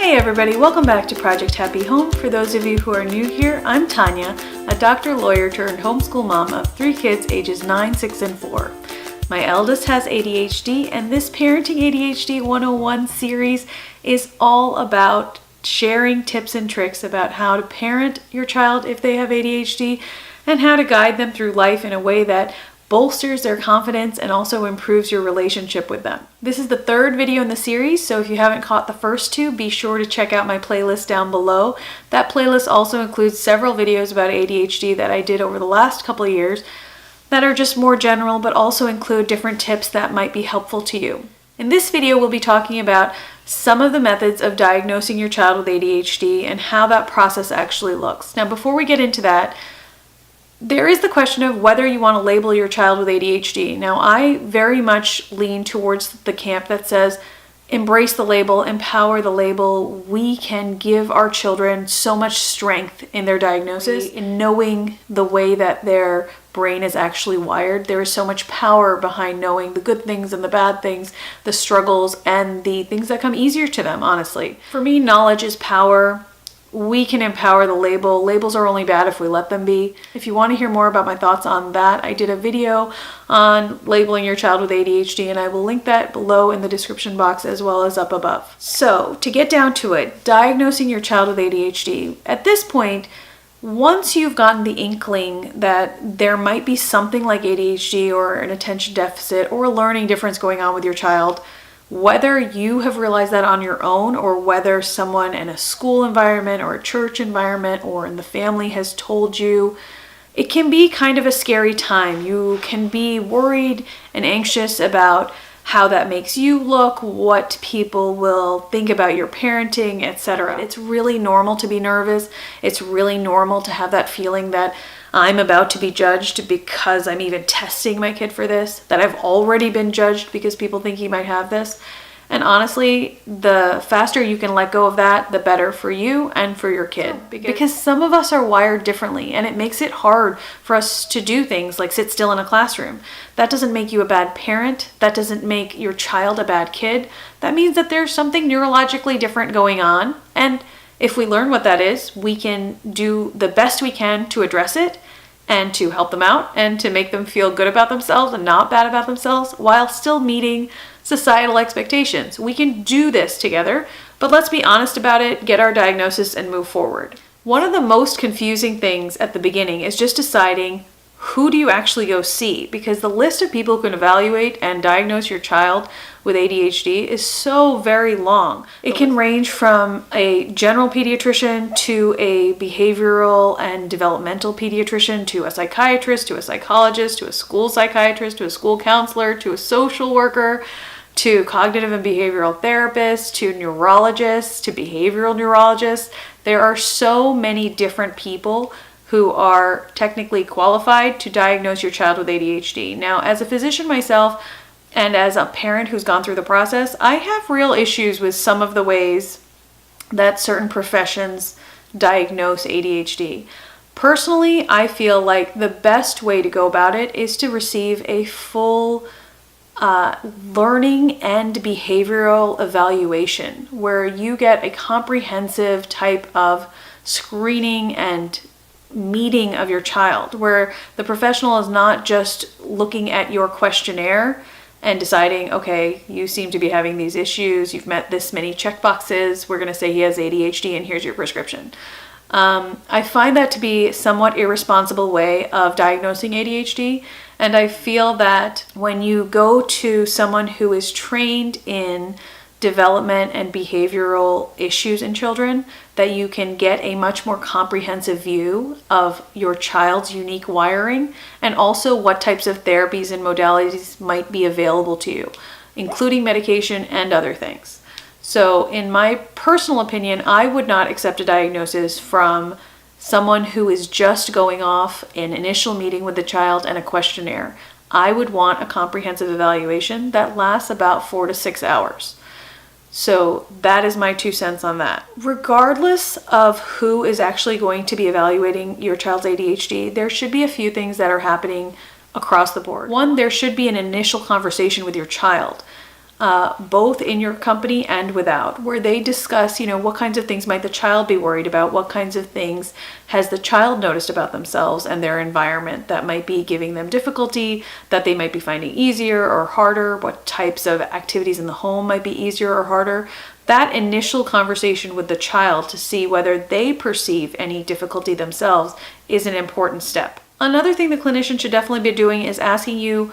Hey everybody, welcome back to Project Happy Home. For those of you who are new here, I'm Tanya, a doctor, lawyer turned homeschool mom of 3 kids ages 9, 6, and 4. My eldest has ADHD, and this Parenting ADHD 101 series is all about sharing tips and tricks about how to parent your child if they have ADHD and how to guide them through life in a way that bolsters their confidence and also improves your relationship with them. This is the 3rd video in the series, so if you haven't caught the first 2, be sure to check out my playlist down below. That playlist also includes several videos about ADHD that I did over the last couple of years that are just more general, but also include different tips that might be helpful to you. In this video, we'll be talking about some of the methods of diagnosing your child with ADHD and how that process actually looks. Now, before we get into that, there is the question of whether you want to label your child with ADHD. Now, I very much lean towards the camp that says embrace the label, empower the label. We can give our children so much strength in their diagnosis, in knowing the way that their brain is actually wired. There is so much power behind knowing the good things and the bad things, the struggles and the things that come easier to them, honestly. For me, knowledge is power. We can empower the label. Labels are only bad if we let them be. If you want to hear more about my thoughts on that, I did a video on labeling your child with ADHD, and I will link that below in the description box as well as up above. So, to get down to it, diagnosing your child with ADHD. At this point, once you've gotten the inkling that there might be something like ADHD or an attention deficit or a learning difference going on with your child, whether you have realized that on your own or whether someone in a school environment or a church environment or in the family has told you, it can be kind of a scary time. You can be worried and anxious about how that makes you look, what people will think about your parenting, etc. It's really normal to be nervous. It's really normal to have that feeling that I'm about to be judged because I'm even testing my kid for this, that I've already been judged because people think he might have this. And honestly, the faster you can let go of that, the better for you and for your kid. Because some of us are wired differently, and it makes it hard for us to do things like sit still in a classroom. That doesn't make you a bad parent. That doesn't make your child a bad kid. That means that there's something neurologically different going on. And if we learn what that is, we can do the best we can to address it and to help them out and to make them feel good about themselves and not bad about themselves while still meeting societal expectations. We can do this together, but let's be honest about it, get our diagnosis, and move forward. One of the most confusing things at the beginning is just deciding who do you actually go see, because the list of people who can evaluate and diagnose your child with ADHD is so very long. It can range from a general pediatrician to a behavioral and developmental pediatrician to a psychiatrist to a psychologist to a school psychiatrist to a school counselor to a social worker to cognitive and behavioral therapists to neurologists to behavioral neurologists. There are so many different people who are technically qualified to diagnose your child with ADHD. Now, as a physician myself, and as a parent who's gone through the process, I have real issues with some of the ways that certain professions diagnose ADHD. Personally, I feel like the best way to go about it is to receive a full learning and behavioral evaluation where you get a comprehensive type of screening and meeting of your child, where the professional is not just looking at your questionnaire and deciding, okay, you seem to be having these issues, you've met this many checkboxes, we're going to say he has ADHD and here's your prescription. I find that to be a somewhat irresponsible way of diagnosing ADHD, and I feel that when you go to someone who is trained in development and behavioral issues in children, that you can get a much more comprehensive view of your child's unique wiring and also what types of therapies and modalities might be available to you, including medication and other things. So in my personal opinion, I would not accept a diagnosis from someone who is just going off an initial meeting with the child and a questionnaire. I would want a comprehensive evaluation that lasts about 4 to 6 hours. So that is my 2 cents on that. Regardless of who is actually going to be evaluating your child's ADHD, there should be a few things that are happening across the board. One, there should be an initial conversation with your child. both in your company and without, where they discuss, what kinds of things might the child be worried about, what kinds of things has the child noticed about themselves and their environment that might be giving them difficulty, that they might be finding easier or harder, what types of activities in the home might be easier or harder. That initial conversation with the child to see whether they perceive any difficulty themselves is an important step. Another thing the clinician should definitely be doing is asking you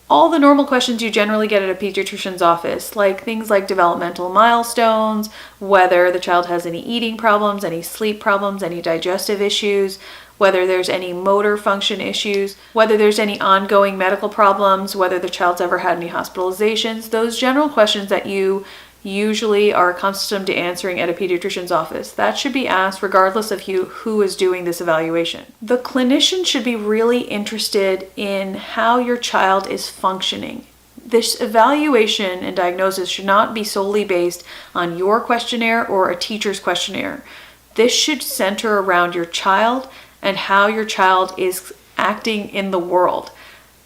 all the normal questions you generally get at a pediatrician's office, like things like developmental milestones, whether the child has any eating problems, any sleep problems, any digestive issues, whether there's any motor function issues, whether there's any ongoing medical problems, whether the child's ever had any hospitalizations, those general questions that you usually are accustomed to answering at a pediatrician's office. That should be asked regardless of who is doing this evaluation. The clinician should be really interested in how your child is functioning. This evaluation and diagnosis should not be solely based on your questionnaire or a teacher's questionnaire. This should center around your child and how your child is acting in the world.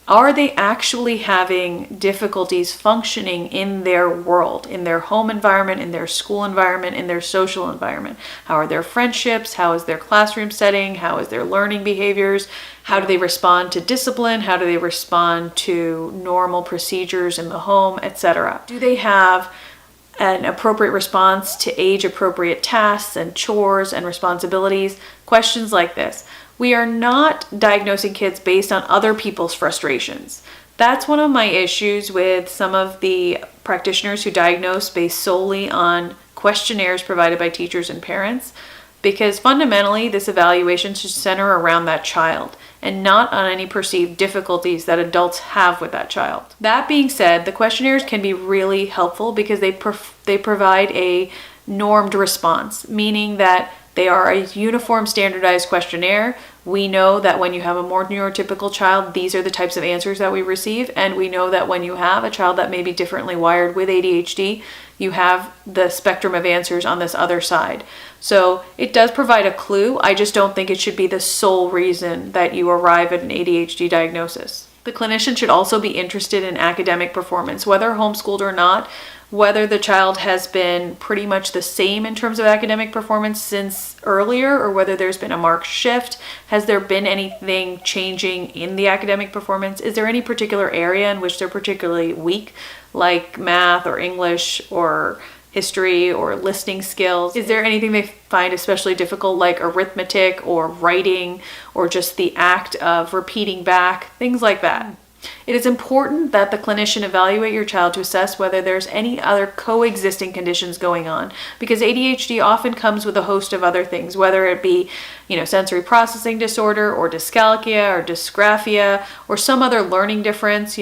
Are they actually having difficulties functioning in their world, in their home environment, in their school environment, in their social environment? How are their friendships? How is their classroom setting? How is their learning behaviors? How do they respond to discipline? How do they respond to normal procedures in the home, etc.? Do they have an appropriate response to age-appropriate tasks and chores and responsibilities? Questions like this. We are not diagnosing kids based on other people's frustrations. That's one of my issues with some of the practitioners who diagnose based solely on questionnaires provided by teachers and parents, because fundamentally this evaluation should center around that child and not on any perceived difficulties that adults have with that child. That being said, the questionnaires can be really helpful because they provide a normed response, meaning that they are a uniform standardized questionnaire. We know that when you have a more neurotypical child, these are the types of answers that we receive. And we know that when you have a child that may be differently wired with ADHD, you have the spectrum of answers on this other side. So it does provide a clue. I just don't think it should be the sole reason that you arrive at an ADHD diagnosis. The clinician should also be interested in academic performance, whether homeschooled or not, whether the child has been pretty much the same in terms of academic performance since earlier, or whether there's been a marked shift. Has there been anything changing in the academic performance? Is there any particular area in which they're particularly weak, like math or English or history or listening skills? Is there anything they find especially difficult, like arithmetic or writing or just the act of repeating back, things like that? It is important that the clinician evaluate your child to assess whether there's any other coexisting conditions going on, because ADHD often comes with a host of other things, whether it be, sensory processing disorder or dyscalculia or dysgraphia or some other learning difference.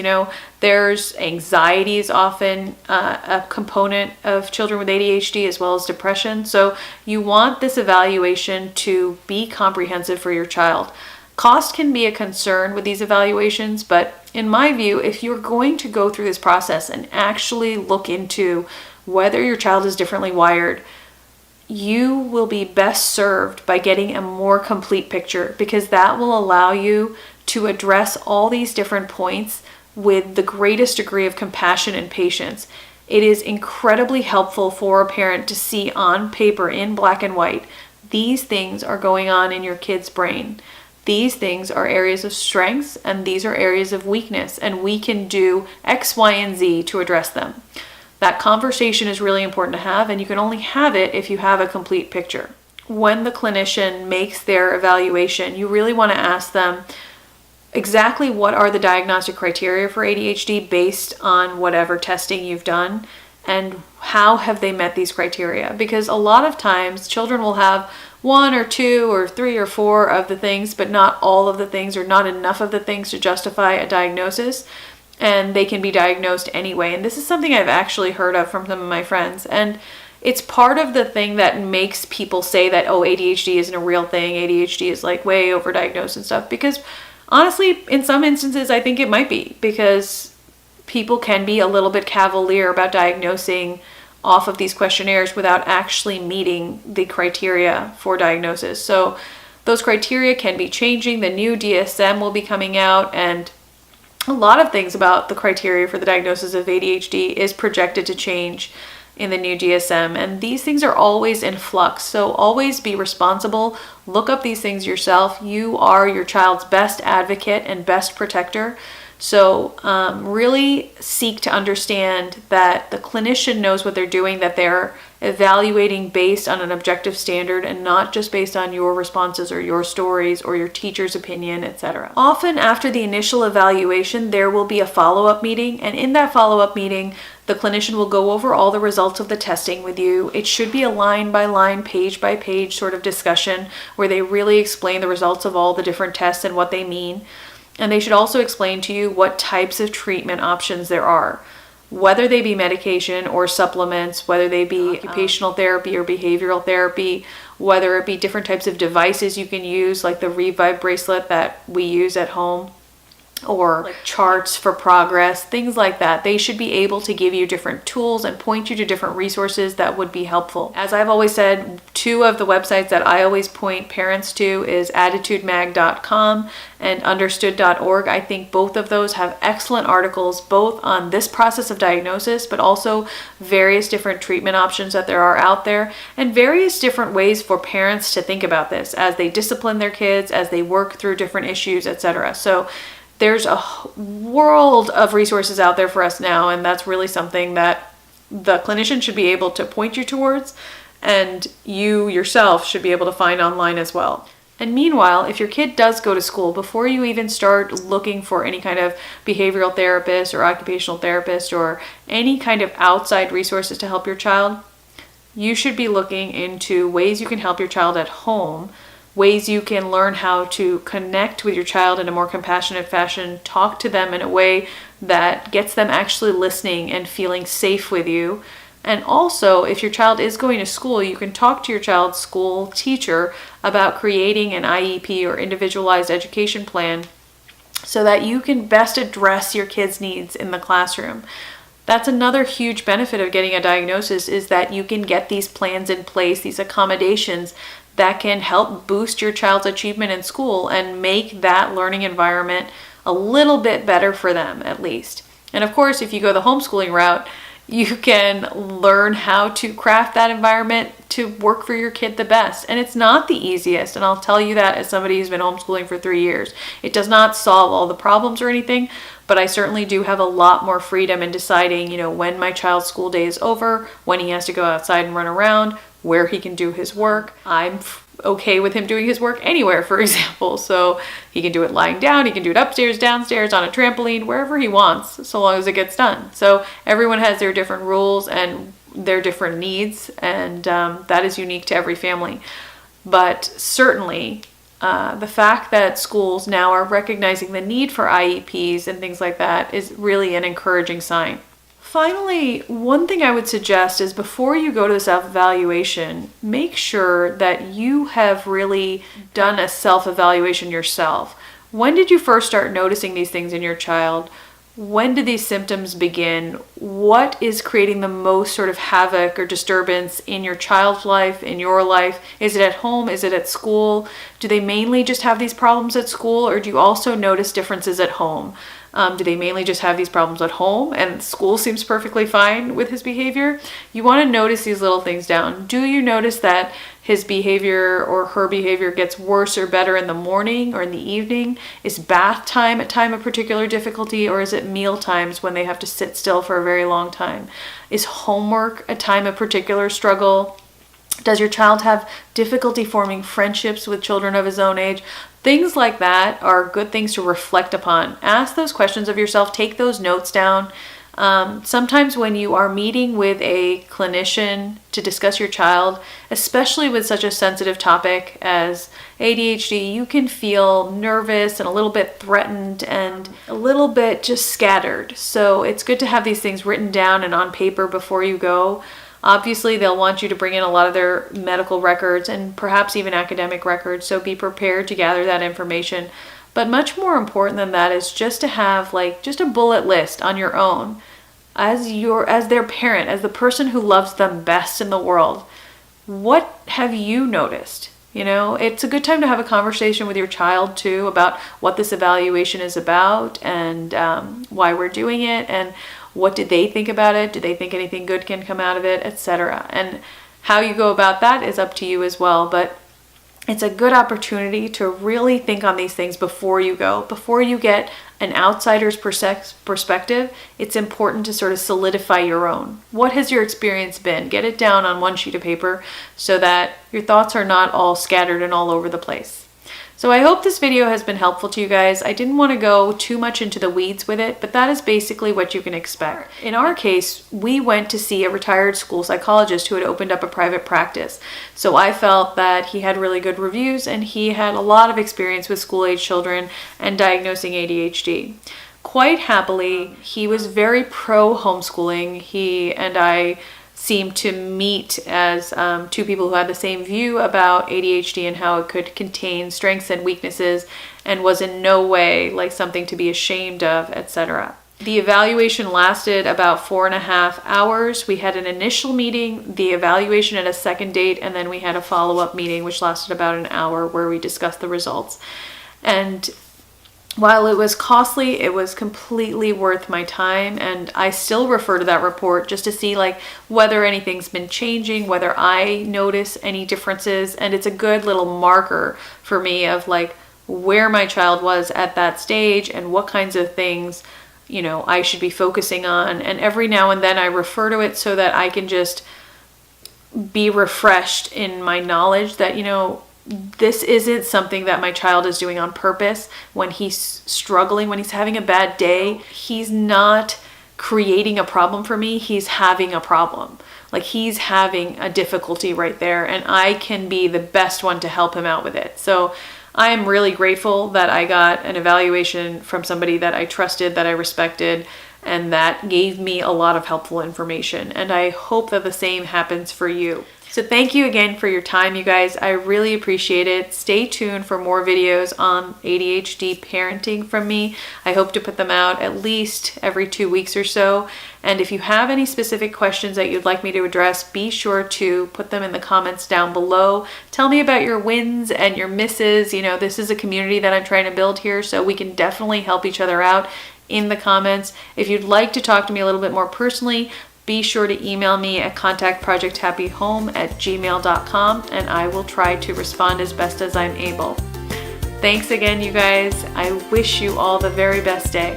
There's anxiety is often a component of children with ADHD, as well as depression. So you want this evaluation to be comprehensive for your child. Cost can be a concern with these evaluations, but in my view, if you're going to go through this process and actually look into whether your child is differently wired, you will be best served by getting a more complete picture, because that will allow you to address all these different points with the greatest degree of compassion and patience. It is incredibly helpful for a parent to see on paper in black and white, these things are going on in your kid's brain. These things are areas of strengths and these are areas of weakness, and we can do X, Y, and Z to address them. That conversation is really important to have, and you can only have it if you have a complete picture. When the clinician makes their evaluation, you really want to ask them exactly what are the diagnostic criteria for ADHD based on whatever testing you've done, and how have they met these criteria? Because a lot of times children will have one or two or three or four of the things, but not all of the things, or not enough of the things to justify a diagnosis, and they can be diagnosed anyway. And this is something I've actually heard of from some of my friends, and it's part of the thing that makes people say that, oh, ADHD isn't a real thing, ADHD is like way overdiagnosed and stuff, because honestly, in some instances, I think it might be, because people can be a little bit cavalier about diagnosing off of these questionnaires without actually meeting the criteria for diagnosis. So those criteria can be changing. The new DSM will be coming out, and A lot of things about the criteria for the diagnosis of ADHD is projected to change in the new DSM, and these things are always in flux. So always be responsible. Look up these things yourself. You are your child's best advocate and best protector. So really seek to understand that the clinician knows what they're doing, that they're evaluating based on an objective standard and not just based on your responses or your stories or your teacher's opinion, etc. Often after the initial evaluation, there will be a follow-up meeting, and in that follow-up meeting, the clinician will go over all the results of the testing with you. It should be a line-by-line, page-by-page sort of discussion where they really explain the results of all the different tests and what they mean. And they should also explain to you what types of treatment options there are, whether they be medication or supplements, whether they be occupational therapy or behavioral therapy, whether it be different types of devices you can use, like the Revive bracelet that we use at home, or like charts for progress, things like that. They should be able to give you different tools and point you to different resources that would be helpful. As I've always said, two of the websites that I always point parents to is attitudemag.com and understood.org. I think both of those have excellent articles, both on this process of diagnosis, but also various different treatment options that there are out there, and various different ways for parents to think about this as they discipline their kids, as they work through different issues, etc. So there's a world of resources out there for us now, and that's really something that the clinician should be able to point you towards, and you yourself should be able to find online as well. And meanwhile, if your kid does go to school, before you even start looking for any kind of behavioral therapist or occupational therapist or any kind of outside resources to help your child, you should be looking into ways you can help your child at home, ways you can learn how to connect with your child in a more compassionate fashion, talk to them in a way that gets them actually listening and feeling safe with you. And also, if your child is going to school, you can talk to your child's school teacher about creating an IEP or individualized education plan so that you can best address your kids' needs in the classroom. That's another huge benefit of getting a diagnosis, is that you can get these plans in place, these accommodations that can help boost your child's achievement in school and make that learning environment a little bit better for them, at least. And of course, if you go the homeschooling route, you can learn how to craft that environment to work for your kid the best. And it's not the easiest, and I'll tell you that as somebody who's been homeschooling for 3 years. It does not solve all the problems or anything, but I certainly do have a lot more freedom in deciding, when my child's school day is over, when he has to go outside and run around, where he can do his work. I'm okay with him doing his work anywhere, for example. So he can do it lying down, he can do it upstairs, downstairs, on a trampoline, wherever he wants, so long as it gets done. So everyone has their different rules and their different needs, and that is unique to every family. But certainly, the fact that schools now are recognizing the need for IEPs and things like that is really an encouraging sign. Finally, one thing I would suggest is before you go to the self-evaluation, make sure that you have really done a self-evaluation yourself. When did you first start noticing these things in your child? When did these symptoms begin? What is creating the most sort of havoc or disturbance in your child's life, in your life? Is it at home? Is it at school? Do they mainly just have these problems at school, or do you also notice differences at home? Do they mainly just have these problems at home and school seems perfectly fine with his behavior? You want to notice these little things down. Do you notice that his behavior or her behavior gets worse or better in the morning or in the evening? Is bath time a time of particular difficulty, or is it meal times when they have to sit still for a very long time? Is homework a time of particular struggle? Does your child have difficulty forming friendships with children of his own age? Things like that are good things to reflect upon. Ask those questions of yourself. Take those notes down. Sometimes when you are meeting with a clinician to discuss your child, especially with such a sensitive topic as ADHD, you can feel nervous and a little bit threatened and a little bit just scattered. So it's good to have these things written down and on paper before you go. Obviously, they'll want you to bring in a lot of their medical records and perhaps even academic records, so be prepared to gather that information. But much more important than that is just to have just a bullet list on your own as their parent, as the person who loves them best in the world. What have you noticed? You know, it's a good time to have a conversation with your child too about what this evaluation is about and why we're doing it and what did they think about it? Do they think anything good can come out of it, etc. And how you go about that is up to you as well, but it's a good opportunity to really think on these things before you go. Before you get an outsider's perspective, it's important to sort of solidify your own. What has your experience been? Get it down on one sheet of paper so that your thoughts are not all scattered and all over the place. So I hope this video has been helpful to you guys. I didn't want to go too much into the weeds with it, but that is basically what you can expect. In our case, we went to see a retired school psychologist who had opened up a private practice. So I felt that he had really good reviews and he had a lot of experience with school-age children and diagnosing ADHD. Quite happily, he was very pro homeschooling. He and I seemed to meet as two people who had the same view about ADHD and how it could contain strengths and weaknesses and was in no way like something to be ashamed of, etc. The evaluation lasted about 4.5 hours. We had an initial meeting, the evaluation at a second date, and then we had a follow-up meeting which lasted about an hour where we discussed the results. And while it was costly, it was completely worth my time, and I still refer to that report just to see like whether anything's been changing, whether I notice any differences, and it's a good little marker for me of like where my child was at that stage and what kinds of things, you know, I should be focusing on. And every now and then I refer to it so that I can just be refreshed in my knowledge that, you know, this isn't something that my child is doing on purpose. When he's struggling, when he's having a bad day, he's not creating a problem for me. He's having a problem. Like he's having a difficulty right there, and I can be the best one to help him out with it. So I am really grateful that I got an evaluation from somebody that I trusted, that I respected, and that gave me a lot of helpful information. And I hope that the same happens for you. So thank you again for your time, you guys. I really appreciate it. Stay tuned for more videos on ADHD parenting from me. I hope to put them out at least every 2 weeks or so. And if you have any specific questions that you'd like me to address, be sure to put them in the comments down below. Tell me about your wins and your misses. You know, this is a community that I'm trying to build here, so we can definitely help each other out in the comments. If you'd like to talk to me a little bit more personally, be sure to email me at contactprojecthappyhome@gmail.com and I will try to respond as best as I'm able. Thanks again, you guys. I wish you all the very best day.